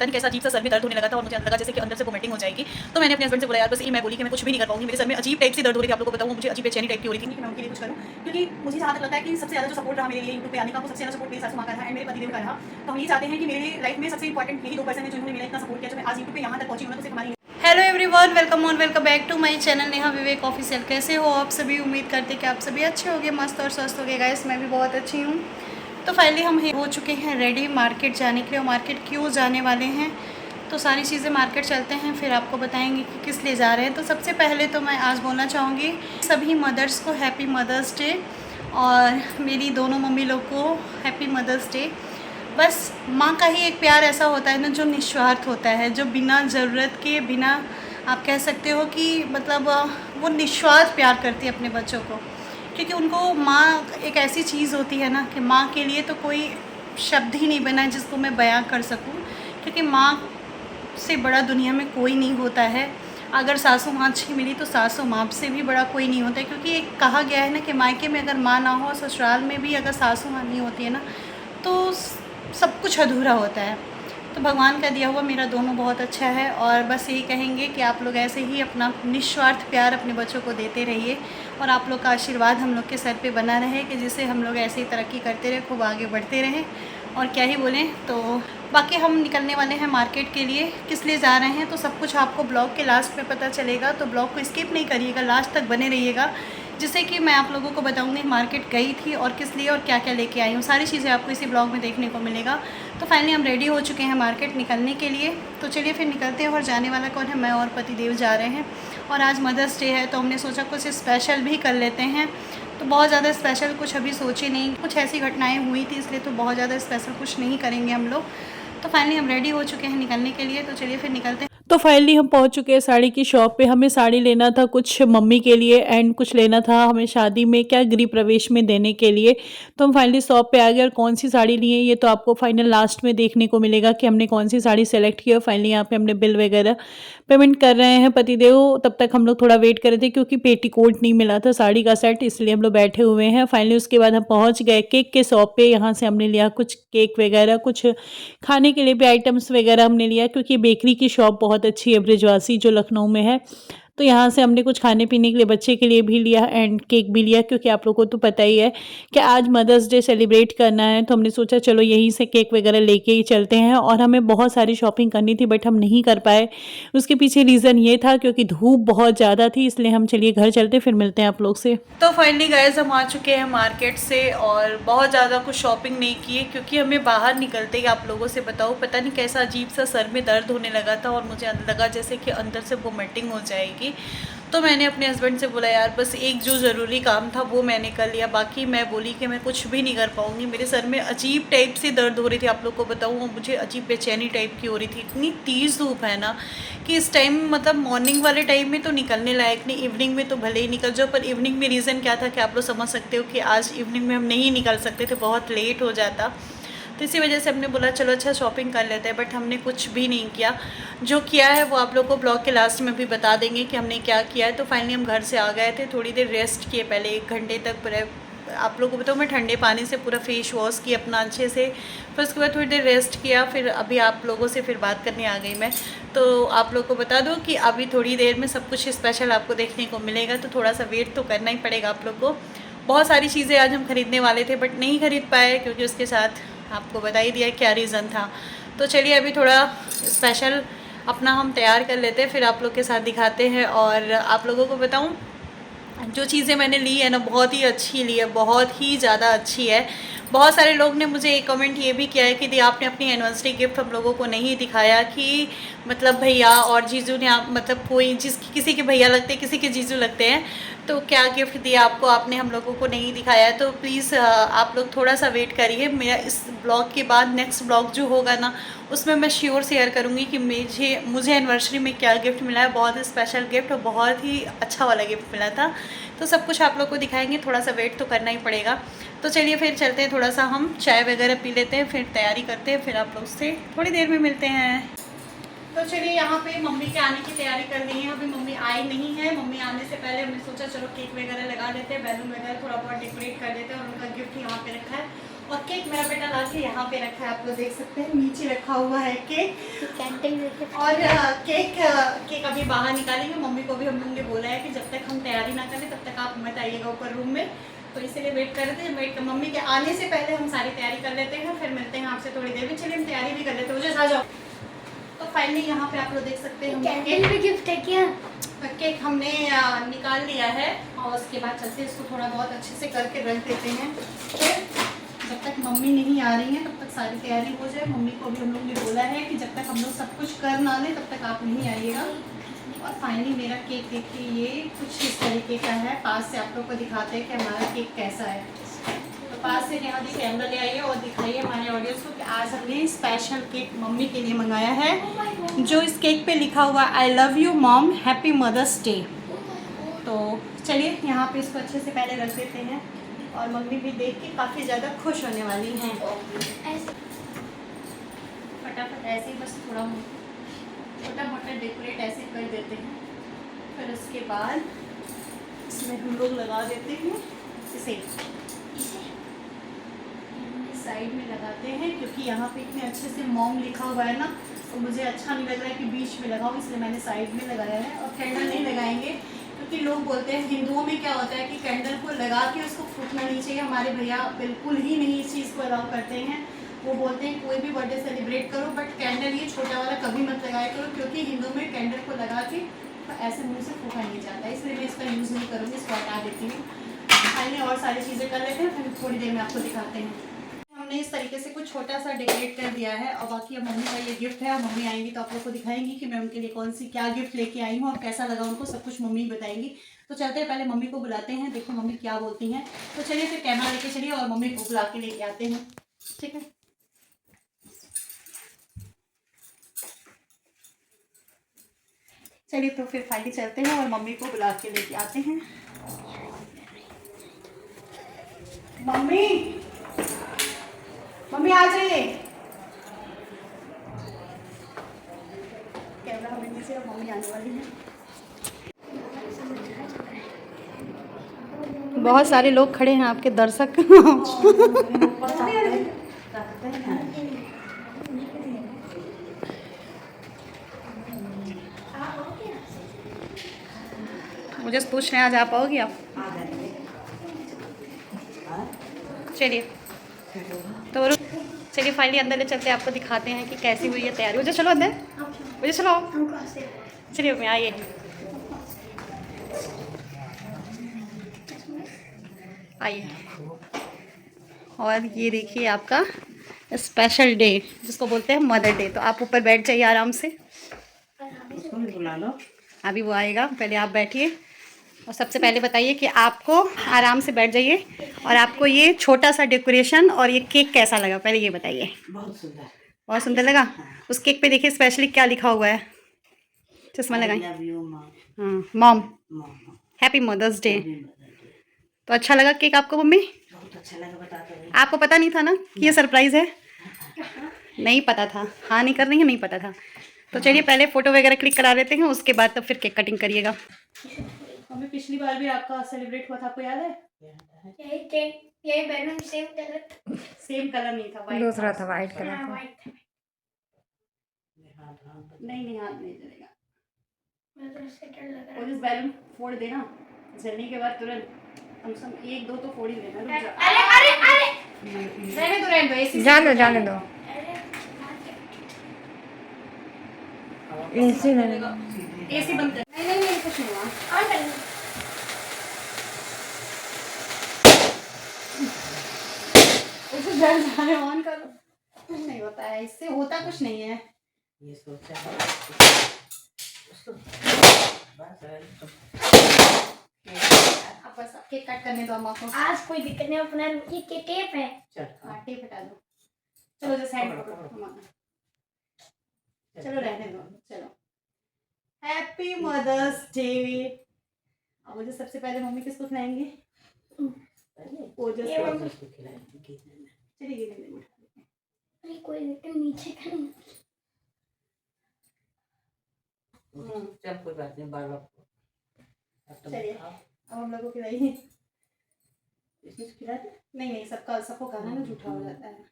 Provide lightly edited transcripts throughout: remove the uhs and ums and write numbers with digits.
पता नहीं कैसा अजीब सा सर में दर्द होने लगा था और मुझे लगा जैसे कि अंदर से वोमिटिंग हो जाएगी। तो मैंने अपने हस्बैंड से बोला यार बस ये मैं बोली कि मैं कुछ भी नहीं कर पाऊंगी, मेरे सर में अजीब टाइप से दर्द हो रही थी। आप लोगों को बताऊँ मुझे अजीब बेचैनी टाइप की हो रही थी कि मैं उनके लिए कुछ करूँ, क्योंकि मुझे जहाँ तक लगता है कि सबसे ज़्यादा जो सपोर्ट रहा मेरे लिए यूट्यूब पे आने का, वो सबसे ज़्यादा सपोर्ट मेरे सासू माँ का था एंड मेरे पतिदेव का रहा। तो हम ये चाहते हैं कि मेरे लाइफ में सबसे इंपॉर्टेंट यही 2 पर्सन है जिन्होंने मेरा इतना सपोर्ट किया, जो मैं आज यूट्यूब पे यहाँ तक पहुँची हूँ, तो सिर्फ हमारी। Hello everyone, welcome back to my channel Neha Vivek official. कैसे हो आप सभी? उम्मीद करते कि आप सभी अच्छे होंगे, मस्त और स्वस्थ होंगे। गाइस मैं भी बहुत अच्छी हूँ। तो फाइनली हम हो चुके हैं रेडी मार्केट जाने के लिए। और मार्केट क्यों जाने वाले हैं तो सारी चीज़ें मार्केट चलते हैं, फिर आपको बताएंगे कि किस लिए जा रहे हैं। तो सबसे पहले तो मैं आज बोलना चाहूँगी सभी मदर्स को हैप्पी मदर्स डे, और मेरी दोनों मम्मी लोग को हैप्पी मदर्स डे। बस माँ का ही एक प्यार ऐसा होता है ना जो निस्वार्थ होता है, जो बिना ज़रूरत के, बिना आप कह सकते हो कि मतलब वो निस्वार्थ प्यार करती है अपने बच्चों को। क्योंकि उनको माँ एक ऐसी चीज़ होती है ना कि माँ के लिए तो कोई शब्द ही नहीं बना है जिसको मैं बयां कर सकूँ, क्योंकि माँ से बड़ा दुनिया में कोई नहीं होता है। अगर सासू माँ अच्छी मिली तो सासू माँ से भी बड़ा कोई नहीं होता है, क्योंकि एक कहा गया है ना कि मायके में अगर माँ ना हो, ससुराल में भी अगर सासू माँ नहीं होती है ना, तो सब कुछ अधूरा होता है। तो भगवान का दिया हुआ मेरा दोनों बहुत अच्छा है, और बस यही कहेंगे कि आप लोग ऐसे ही अपना निस्वार्थ प्यार अपने बच्चों को देते रहिए, और आप लोग का आशीर्वाद हम लोग के सर पे बना रहे कि जिससे हम लोग ऐसे ही तरक्की करते रहे, खूब आगे बढ़ते रहें। और क्या ही बोलें। तो बाकी हम निकलने वाले हैं मार्केट के लिए। किस लिए जा रहे हैं तो सब कुछ आपको ब्लॉग के लास्ट में पता चलेगा, तो ब्लॉग को स्किप नहीं करिएगा, लास्ट तक बने रहिएगा, जिससे कि मैं आप लोगों को बताऊंगी मार्केट गई थी और किस लिए और क्या क्या लेके आई हूँ। सारी चीज़ें आपको इसी ब्लॉग में देखने को मिलेगा। तो फाइनली हम रेडी हो चुके हैं मार्केट निकलने के लिए। तो चलिए फिर निकलते हैं। और जाने वाला कौन है? मैं और पतिदेव जा रहे हैं। और आज मदर्स डे है तो हमने सोचा कुछ स्पेशल भी कर लेते हैं। तो बहुत ज़्यादा स्पेशल कुछ अभी सोचे नहीं, कुछ ऐसी घटनाएँ हुई थी इसलिए तो बहुत ज़्यादा स्पेशल कुछ नहीं करेंगे हम लोग। तो फाइनली हम रेडी हो चुके हैं निकलने के लिए। तो चलिए फिर निकलते हैं। तो फाइनली हम पहुंच चुके हैं साड़ी की शॉप पे। हमें साड़ी लेना था कुछ मम्मी के लिए एंड कुछ लेना था हमें शादी में क्या गृह प्रवेश में देने के लिए। तो हम फाइनली शॉप पे आ गए। और कौन सी साड़ी ली है ये तो आपको फाइनल लास्ट में देखने को मिलेगा कि हमने कौन सी साड़ी सेलेक्ट की है। फाइनली यहाँ पे हमने बिल वगैरह पेमेंट कर रहे हैं पतिदेव। तब तक हम लोग थोड़ा वेट कर रहे थे क्योंकि पेटीकोट नहीं मिला था साड़ी का सेट, इसलिए हम लोग बैठे हुए हैं। फाइनली उसके बाद हम पहुँच गए केक के शॉप पे। यहाँ से हमने लिया कुछ केक वगैरह, कुछ खाने के लिए भी आइटम्स वगैरह हमने लिया, क्योंकि बेकरी की शॉप बहुत अच्छी है ब्रिजवासी जो लखनऊ में है। तो यहाँ से हमने कुछ खाने पीने के लिए बच्चे के लिए भी लिया एंड केक भी लिया, क्योंकि आप लोगों को तो पता ही है कि आज मदर्स डे सेलिब्रेट करना है। तो हमने सोचा चलो यहीं से केक वगैरह लेके ही चलते हैं। और हमें बहुत सारी शॉपिंग करनी थी बट हम नहीं कर पाए। उसके पीछे रीज़न ये था क्योंकि धूप बहुत ज़्यादा थी, इसलिए हम चलिए घर चलते, फिर मिलते हैं आप लोग से। तो फाइनली गाइस हम आ चुके हैं मार्केट से, और बहुत ज़्यादा कुछ शॉपिंग नहीं की है क्योंकि हमें बाहर निकलते ही आप लोगों से बताऊँ पता नहीं कैसा अजीब सा सर में दर्द होने लगा था, और मुझे लगा जैसे कि अंदर से वोमिटिंग हो जाएगी। तो मैंने अपने हस्बैंड से बोला यार बस एक जो ज़रूरी काम था वो मैंने कर लिया, बाकी मैं बोली कि मैं कुछ भी नहीं कर पाऊँगी। मेरे सर में अजीब टाइप से दर्द हो रही थी, आप लोग को बताऊँ मुझे अजीब बेचैनी टाइप की हो रही थी। इतनी तेज़ धूप है ना कि इस टाइम मतलब मॉर्निंग वाले टाइम में तो निकलने लायक नहीं, इवनिंग में तो भले ही निकल जाओ। पर इवनिंग में रीज़न क्या था कि आप लोग समझ सकते हो कि आज इवनिंग में हम नहीं निकल सकते थे, बहुत लेट हो जाता। तो इसी वजह से हमने बोला चलो अच्छा शॉपिंग कर लेते हैं, बट हमने कुछ भी नहीं किया। जो किया है वो आप लोग को ब्लॉग के लास्ट में भी बता देंगे कि हमने क्या किया है। तो फाइनली हम घर से आ गए थे, थोड़ी देर रेस्ट किए, पहले 1 घंटे तक पूरा आप लोगों को बताऊँ मैं ठंडे पानी से पूरा फेस वॉश किया अपना अच्छे से। फिर उसके बाद थोड़ी देर रेस्ट किया, फिर अभी आप लोगों से फिर बात करने आ गई मैं। तो आप लोग को बता दूं कि अभी थोड़ी देर में सब कुछ स्पेशल आपको देखने को मिलेगा, तो थोड़ा सा वेट तो करना ही पड़ेगा आप लोग को। बहुत सारी चीज़ें आज हम खरीदने वाले थे बट नहीं खरीद पाए, क्योंकि उसके साथ आपको बता ही दिया क्या रीज़न था। तो चलिए अभी थोड़ा स्पेशल अपना हम तैयार कर लेते हैं, फिर आप लोग के साथ दिखाते हैं। और आप लोगों को बताऊं जो चीज़ें मैंने ली है ना बहुत ही अच्छी ली है, बहुत ही ज़्यादा अच्छी है। बहुत सारे लोग ने मुझे एक कमेंट ये भी किया है कि दी आपने अपनी एनिवर्सरी गिफ्ट हम लोगों को नहीं दिखाया, कि मतलब भैया और जीजू ने आप मतलब कोई किसी के भैया लगते हैं, किसी के जीजू लगते हैं, तो क्या गिफ्ट दिया आपको, आपने हम लोगों को नहीं दिखाया है। तो प्लीज़ आप लोग थोड़ा सा वेट करिए, मेरा इस ब्लॉग के बाद नेक्स्ट ब्लॉग जो होगा ना उसमें मैं श्योर शेयर करूँगी कि मुझे एनिवर्सरी में क्या गिफ्ट मिला है। बहुत स्पेशल गिफ्ट और बहुत ही अच्छा वाला गिफ्ट मिला था, तो सब कुछ आप लोग को दिखाएंगे। थोड़ा सा वेट तो करना ही पड़ेगा। तो चलिए फिर चलते हैं, थोड़ा सा हम चाय वगैरह पी लेते हैं, फिर तैयारी करते हैं, फिर आप लोग से थोड़ी देर में मिलते हैं। तो चलिए यहाँ पे मम्मी के आने की तैयारी कर रही है। अभी मम्मी आई नहीं है, मम्मी आने से पहले हमने सोचा चलो केक वगैरह लगा लेते हैं, बैलून वगैरह थोड़ा बहुत डेकोरेट कर लेते हैं, और उनका गिफ्ट यहाँ पे रखा है। और केक मेरा बेटा ला के यहाँ पे रखा है, आप लोग देख सकते हैं नीचे रखा हुआ है केक। और केक अभी बाहर निकालेंगे। मम्मी को भी हम लोगों ने बोला है कि जब तक हम तैयारी ना करें तब तक आप मत आइएगा ऊपर रूम में, तो इसीलिए वेट कर रहे थे। वेट मम्मी के आने से पहले हम सारी तैयारी कर लेते हैं, फिर मिलते हैं आपसे थोड़ी देर में। चलिए हम तैयारी भी कर लेते हैं, मुझे आ जाओ। तो फाइनली यहाँ पे आप लोग देख सकते हैं हम गिफ्ट है क्या? केक हमने निकाल लिया है, और उसके बाद चलते इसको थोड़ा बहुत अच्छे से करके रख देते हैं। फिर जब तक मम्मी नहीं आ रही हैं तब तक सारी तैयारी हो जाए। मम्मी को भी हम लोग ने बोला है कि जब तक हम लोग सब कुछ कर ना लें तब तक आप नहीं आइएगा। और फाइनली मेरा केक देखिए, ये कुछ इस तरीके का है। पास से आप लोग को दिखाते हैं कि हमारा केक कैसा है। तो पास से यहाँ से कैमरा ले आइए और दिखाइए हमारे ऑडियंस को कि आज हमने स्पेशल केक मम्मी के लिए मंगाया है, जो इस केक पे लिखा हुआ I love you mom, happy mother's day. तो चलिए यहाँ पे इसको अच्छे से पहले रख देते हैं, और मम्मी भी देख के काफ़ी ज़्यादा खुश होने वाली हैं। फटाफट ऐसे ही बस थोड़ा छोटा मोटा डेकोरेट ऐसे कर देते हैं। फिर उसके बाद इसमें हम लोग लगा देते हैं इसे साइड में लगाते हैं, क्योंकि यहाँ पे इतने अच्छे से मॉम लिखा हुआ है ना, तो मुझे अच्छा नहीं लग रहा है कि बीच में लगाऊं, इसलिए मैंने साइड में लगाया है। और कैंडल नहीं लगाएंगे, क्योंकि लोग बोलते हैं हिंदुओं में क्या होता है कि कैंडल को लगा के उसको फूकना नहीं चाहिए। हमारे भैया बिल्कुल ही नहीं इस चीज़ को अलाउ करते हैं। वो बोलते हैं कोई भी बर्थडे सेलिब्रेट करो बट कैंडल ये छोटा वाला कभी मत लगाया करो, क्योंकि हिंदू में कैंडल को लगा के ऐसे मुँह से फूका नहीं जाता है, इसलिए मैं इसका यूज़ नहीं करूँगी, इसको हटा देती हूँ। फाइनली और सारी चीज़ें कर लेते हैं, फिर थोड़ी देर में आपको दिखाते हैं। हमने इस तरीके से कुछ छोटा सा डेकोरेट कर दिया है, और बाकी अब मम्मी का ये गिफ्ट है। मम्मी आएंगी तो आप लोग को दिखाएंगी कि मैं उनके लिए कौन सी क्या गिफ्ट लेके आई हूँ और कैसा लगा उनको, सब कुछ मम्मी बताएंगी। तो चलते हैं, पहले मम्मी को बुलाते हैं, देखो मम्मी क्या बोलती हैं। तो चलिए फिर कैमरा लेके चलिए और मम्मी को बुला के लेके आते हैं, ठीक है। चलिए तो फिर फाइनली चलते हैं और मम्मी को बुला के लेके आते हैं। मम्मी मम्मी आ जाइए। कैमरा हमें से मम्मी आने वाली है। बहुत सारे लोग खड़े हैं आपके दर्शक। मुझे पूछ रहे हैं आज आ पाओगी आप? चलिए तो चलिए फाइनली अंदर ले चलते हैं, आपको दिखाते हैं कि कैसी हुई है तैयारी। मुझे चलो अंदर, मुझे चलो, चलिए मैं आइए। आइए, और ये देखिए आपका स्पेशल डे जिसको बोलते हैं मदर डे। तो आप ऊपर बैठ जाइए आराम से, बुला लो, अभी वो आएगा। पहले आप बैठिए और सबसे पहले बताइए कि आपको आराम से बैठ जाइए, और आपको ये छोटा सा डेकोरेशन और ये केक कैसा लगा, पहले ये बताइए। बहुत सुंदर, बहुत सुंदर लगा। उस केक पे देखिए स्पेशली क्या लिखा हुआ है, चश्मा लगाई। हाँ, मॉम, हैप्पी मदर्स डे। तो अच्छा लगा केक आपको मम्मी? बहुत अच्छा लगा, बताते रहिए। आपको पता नहीं था ना कि ये सरप्राइज़ है? नहीं पता था? हाँ नहीं कर रही है, नहीं पता था। तो चलिए पहले फ़ोटो वगैरह क्लिक करा लेते हैं, उसके बाद तब फिर केक कटिंग करिएगा। मम्मी पिछली बार भी आपका सेलिब्रेट हुआ था, आपको याद है? यही बैलून सेम कलर नहीं था, वाइट दूसरा था वाइट कलर हाँ, का। वाइट नहीं हाथ नहीं जलेगा। मुझे तो उससे डर लग और इस बैलून फोड़ देना, जलने के बाद तुरंत कम से कम 1-2 तो फोड़ ही देना। रुक रहा जा, है। अरे रहने दो ऐसे जाने दो एसी एसी बंद कर। नहीं कुछ नहीं हुआ। ऑन कर लो। उसे डर जा रहे, ऑन करो। कुछ नहीं होता है इससे, होता कुछ नहीं है। ये सोचा है उसको अब बस केक कट करने दो अम्मा को। आज कोई दिक्कत नहीं, अपना ये के टेप है। चल हाँ, टेप हटा दो। चलो जैसे हैंड पकड़ो अम्मा, चलो रहने दो। चलो हैप्पी मदर्स डे। अब मुझे सबसे पहले मम्मी किसको खिलाएंगे? ये मम्मी। चलिए अरे कोई दिक्कत नीचे का नहीं। चल कोई बात नहीं, बार बार चलिए अब हम लोग को खिलाइए। इसमें से खिला दे। नहीं नहीं, सबको खाना ना झूठा हो जाता है।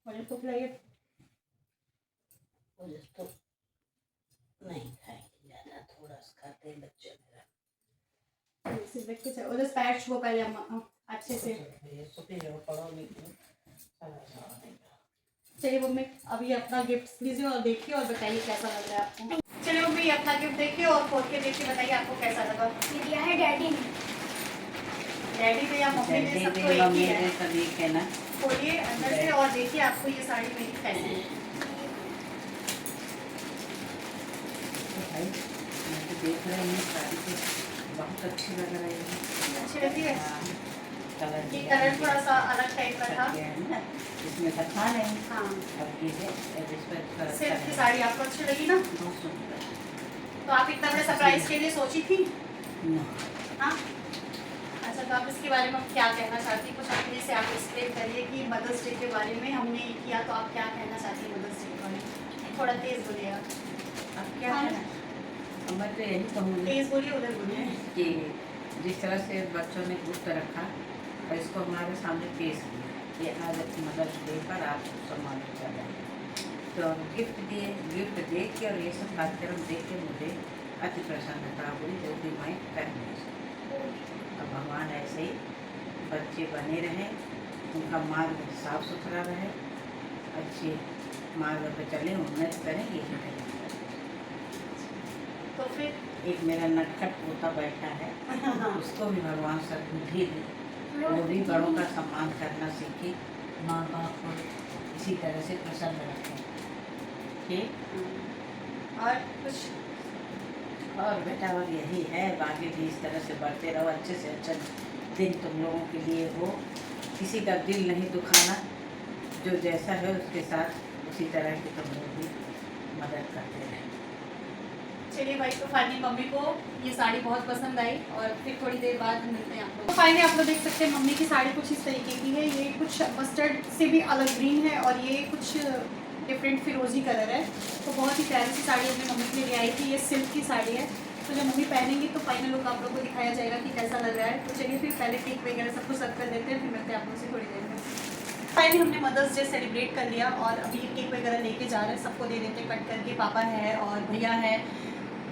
और इसको खिलाइए। वो तो नहीं खाएंगे ज्यादा, थोड़ा सा खाते हैं बच्चे मेरा। इसे देख के चलो, उधर पैर छुओ पहले अच्छे से। ये सुपी जो पड़ो नहीं सारा नहीं। चलिए मम्मी, अभी अपना गिफ्ट लीजिए और देखिए और बताइए कैसा लग रहा है आपको। चलिए मम्मी, अपना गिफ्ट देखिए और खोल के देखिए, बताइए आपको कैसा लगा। ये दिया है डैडी ने। डैडी ने या मम्मी ने, सबको एक ही है। सब एक है ना। खोलिए अंदर से और देखिए आपको ये साड़ी मेरी कैसी है। तो भाई मैं तो देख रही हूँ साड़ी तो बहुत अच्छी लग रही है। अच्छी लगी है। हाँ, कलर ये कलर थोड़ा सा अलग टाइप का था। ना, इसमें तो था नहीं। हाँ, अब ये है, अब इस पर थोड़ा सिल्क अच्छा की है। साड़ी आपको अच्छी लगी ना? बहुत सुंदर। तो आप इतना बड़े सरप्राइज के लिए सोची थी? ना, हाँ। अच्छा, तो आप इसके बारे में क्या कहना चाहती हैं? कुछ अपने से आप एक्सप्लेन करिए कि मदर्स डे के बारे में हमने ये किया, तो आप क्या कहना चाहती हैं मदर्स डे के बारे में? थोड़ा तेज बोलिएगा। अब क्या हाँ। है? अब मैं तो यही कहूँगी तेज बोलिए, उधर बोलिए। कि जिस तरह से बच्चों ने गुप्त रखा और इसको हमारे सामने पेश किया, ये आज मदर्स डे पर आप सम्मानित कर रहे हैं। तो गिफ्ट गिफ्ट देख के और ये सब कार्यक्रम देख के मुझे अति प्रसन्नता हुई, जो कि मैं कर नहीं सकती। अब भगवान ऐसे ही बच्चे बने रहें, उनका मार्ग साफ सुथरा रहे, अच्छे मार्ग पर चलें, उन्नति करें, यही करें। तो फिर एक मेरा नटखट पोता बैठा है, उसको भी भगवान सद्बुद्धि दे, वो भी बड़ों का सम्मान करना सीखे, माँ बाप को इसी तरह से प्रसन्न रखें। ठीक। और कुछ? और बेटा और यही है, बाकी भी इस तरह से बढ़ते रहो, अच्छे से अच्छा दिन तुम लोगों के लिए हो, किसी का दिल नहीं दुखाना, जो जैसा है उसके साथ उसी तरह की तुम लोग भी मदद करते रहें। चलिए भाई, तो फाइनली मम्मी को ये साड़ी बहुत पसंद आई और फिर थोड़ी देर बाद मिलते हैं आप लोग। तो फाइनली आप लोग देख सकते हैं मम्मी की साड़ी कुछ इस तरीके की है। ये कुछ मस्टर्ड से भी अलग ग्रीन है और ये कुछ डिफरेंट फिरोजी कलर है। तो बहुत ही प्यारी सी साड़ी अपनी मम्मी के लिए ले आई थी। ये सिल्क की साड़ी है, तो जब मम्मी पहनेंगी तो फाइनल लुक आप लोग को दिखाया जाएगा कि कैसा लग रहा है। तो चलिए फिर पहले केक वगैरह सब कुछ सर्व कर देते हैं, फिर मिलते हैं आप लोग से थोड़ी देर में। फाइनली हमने मदर्स डे सेलिब्रेट कर लिया और अभी केक वगैरह लेके जा रहे हैं, सबको दे देते हैं कट करके। पापा है और भैया है,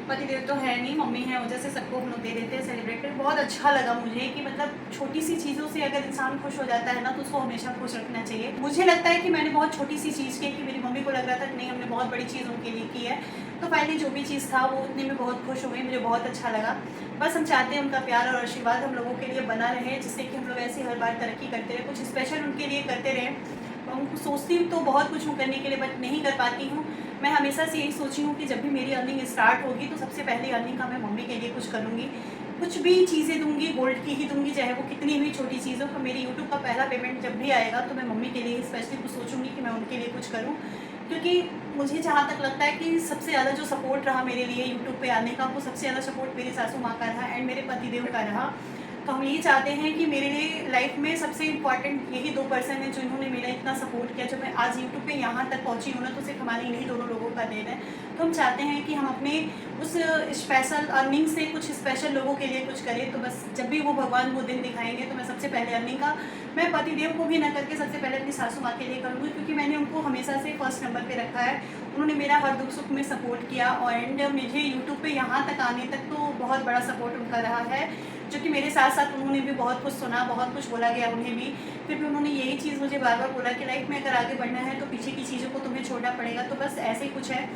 पतिदेव तो है नहीं, मम्मी है, वजह से सबको हम लोग दे देते हैं सेलिब्रेट कर। बहुत अच्छा लगा मुझे कि मतलब छोटी सी चीज़ों से अगर इंसान खुश हो जाता है ना, तो उसको हमेशा खुश रखना चाहिए। मुझे लगता है कि मैंने बहुत छोटी सी चीज़ की, कि मेरी मम्मी को लग रहा था कि नहीं, हमने बहुत बड़ी चीज़ उनके लिए की है। तो फाइनली जो भी चीज़ था वो उतने में बहुत खुश हुए, मुझे बहुत अच्छा लगा। बस हम चाहते हैं उनका प्यार और आशीर्वाद हम लोगों के लिए बना रहे, जिससे कि हम लोग ऐसे हर बार तरक्की करते रहे, कुछ स्पेशल उनके लिए करते रहें। उनको सोचती हूँ तो बहुत कुछ हूँ करने के लिए, बट नहीं कर पाती हूँ। मैं हमेशा से यही सोची हूँ कि जब भी मेरी अर्निंग स्टार्ट होगी तो सबसे पहले अर्निंग का मैं मम्मी के लिए कुछ करूँगी, कुछ भी चीज़ें दूंगी, गोल्ड की ही दूंगी, चाहे वो कितनी भी छोटी चीज़ हो। तो मेरी यूट्यूब का पहला पेमेंट जब भी आएगा तो मैं मम्मी के लिए स्पेशली कुछ सोचूंगी कि मैं उनके लिए कुछ करूँ, क्योंकि मुझे जहाँ तक लगता है कि सबसे ज़्यादा जो सपोर्ट रहा मेरे लिए यूट्यूब पे आने का, वो सबसे ज़्यादा सपोर्ट मेरी सासू माँ का रहा एंड मेरे पतिदेव का रहा। तो हम यही चाहते हैं कि मेरे लिए लाइफ में सबसे इम्पॉर्टेंट यही दो पर्सन हैं, जो इन्होंने मेरा इतना सपोर्ट किया। जब मैं आज यूट्यूब पे यहाँ तक पहुँची हूँ ना, तो सिर्फ हमारे इन्हीं दोनों लोगों का देन है। तो हम चाहते हैं कि हम अपने उस स्पेशल अर्निंग से कुछ स्पेशल लोगों के लिए कुछ करें। तो बस जब भी वो भगवान वो दिन दिखाएंगे तो मैं सबसे पहले अर्निंग का मैं पतिदेव को भी ना करके सबसे पहले अपनी सासू माँ के लिए करूँगी, क्योंकि मैंने उनको हमेशा से फर्स्ट नंबर पे रखा है। उन्होंने मेरा हर दुख सुख में सपोर्ट किया एंड मुझे यूट्यूब पे यहाँ तक आने तक तो बहुत बड़ा सपोर्ट उनका रहा है, जो कि मेरे साथ साथ उन्होंने भी बहुत कुछ सुना, बहुत कुछ बोला गया उन्हें भी। फिर भी उन्होंने यही चीज़ मुझे बार बार बोला कि लाइफ में अगर आगे बढ़ना है तो पीछे की चीज़ों को तुम्हें छोड़ना पड़ेगा। तो बस ऐसे ही कुछ है।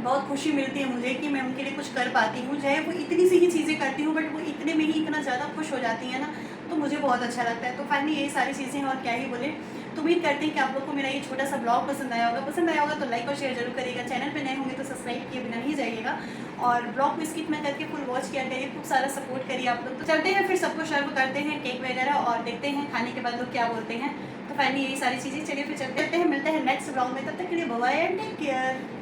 बहुत खुशी मिलती है मुझे कि मैं उनके लिए कुछ कर पाती हूँ, चाहे वो इतनी सी ही चीज़ें करती हूँ, बट वो इतने में ही इतना ज़्यादा खुश हो जाती है ना, तो मुझे बहुत अच्छा लगता है। तो फाइनली यही सारी चीज़ें हैं और क्या ही बोले। तो उम्मीद करते हैं कि आप लोग को मेरा ये छोटा सा ब्लॉग पसंद आया होगा। पसंद आया होगा तो लाइक और शेयर जरूर करिएगा। चैनल पे नए होंगे तो सब्सक्राइब किए बिना नहीं जाइएगा और ब्लॉग को स्किप ना करके फुल वॉच किया करिए, खूब सारा सपोर्ट करिए आप लोग। तो चलते हैं फिर सबको सर्व करते हैं केक वगैरह और देखते हैं खाने के बाद लोग क्या बोलते हैं। तो फाइनली यही सारी चीज़ें, चलिए फिर चलते हैं, मिलते हैं नेक्स्ट ब्लॉग में। तब तक के लिए bye bye and take care.